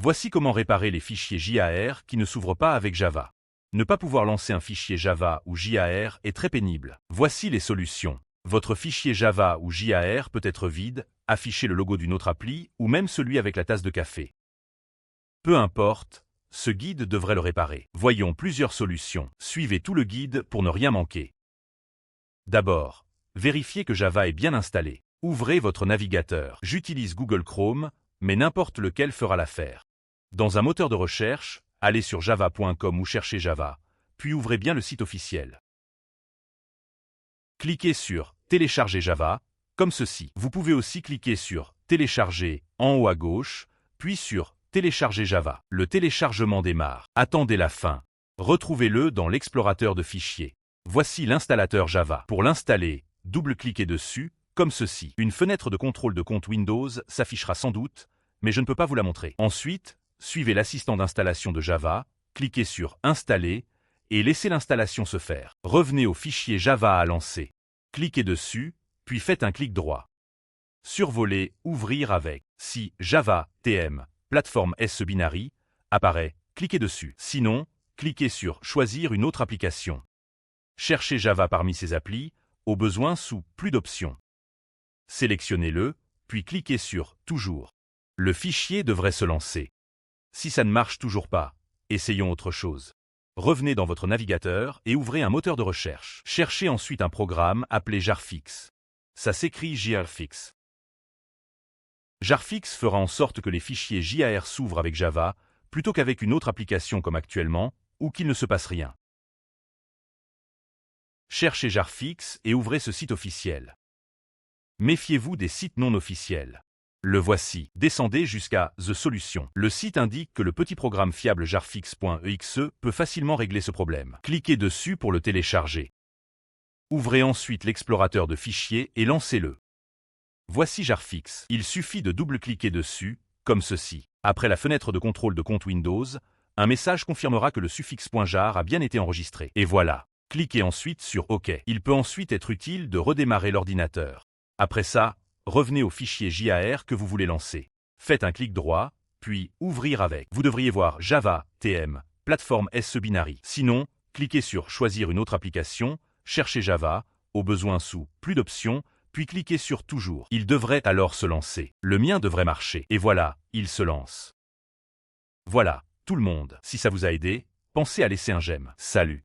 Voici comment réparer les fichiers JAR qui ne s'ouvrent pas avec Java. Ne pas pouvoir lancer un fichier Java ou JAR est très pénible. Voici les solutions. Votre fichier Java ou JAR peut être vide, afficher le logo d'une autre appli ou même celui avec la tasse de café. Peu importe, ce guide devrait le réparer. Voyons plusieurs solutions. Suivez tout le guide pour ne rien manquer. D'abord, vérifiez que Java est bien installé. Ouvrez votre navigateur. J'utilise Google Chrome, mais n'importe lequel fera l'affaire. Dans un moteur de recherche, allez sur java.com ou cherchez Java, puis ouvrez bien le site officiel. Cliquez sur « Télécharger Java », comme ceci. Vous pouvez aussi cliquer sur « Télécharger » en haut à gauche, puis sur « Télécharger Java ». Le téléchargement démarre. Attendez la fin. Retrouvez-le dans l'explorateur de fichiers. Voici l'installateur Java. Pour l'installer, double-cliquez dessus, comme ceci. Une fenêtre de contrôle de compte Windows s'affichera sans doute, mais je ne peux pas vous la montrer. Ensuite, suivez l'assistant d'installation de Java, cliquez sur « Installer » et laissez l'installation se faire. Revenez au fichier Java à lancer. Cliquez dessus, puis faites un clic droit. Survoler « Ouvrir avec ». Si Java, TM, plateforme S Binary apparaît, cliquez dessus. Sinon, cliquez sur « Choisir une autre application ». Cherchez Java parmi ces applis, au besoin sous « Plus d'options ». Sélectionnez-le, puis cliquez sur « Toujours ». Le fichier devrait se lancer. Si ça ne marche toujours pas, essayons autre chose. Revenez dans votre navigateur et ouvrez un moteur de recherche. Cherchez ensuite un programme appelé Jarfix. Ça s'écrit Jarfix. Jarfix fera en sorte que les fichiers JAR s'ouvrent avec Java, plutôt qu'avec une autre application comme actuellement, ou qu'il ne se passe rien. Cherchez Jarfix et ouvrez ce site officiel. Méfiez-vous des sites non officiels. Le voici. Descendez jusqu'à The Solution. Le site indique que le petit programme fiable jarfix.exe peut facilement régler ce problème. Cliquez dessus pour le télécharger. Ouvrez ensuite l'explorateur de fichiers et lancez-le. Voici Jarfix. Il suffit de double-cliquer dessus, comme ceci. Après la fenêtre de contrôle de compte Windows, un message confirmera que le suffixe .jar a bien été enregistré. Et voilà. Cliquez ensuite sur OK. Il peut ensuite être utile de redémarrer l'ordinateur. Après ça, revenez au fichier JAR que vous voulez lancer. Faites un clic droit, puis « Ouvrir avec ». Vous devriez voir Java, TM, plateforme S Binary. Sinon, cliquez sur « Choisir une autre application », cherchez Java, au besoin sous « Plus d'options », puis cliquez sur « Toujours ». Il devrait alors se lancer. Le mien devrait marcher. Et voilà, il se lance. Voilà, tout le monde. Si ça vous a aidé, pensez à laisser un j'aime. Salut.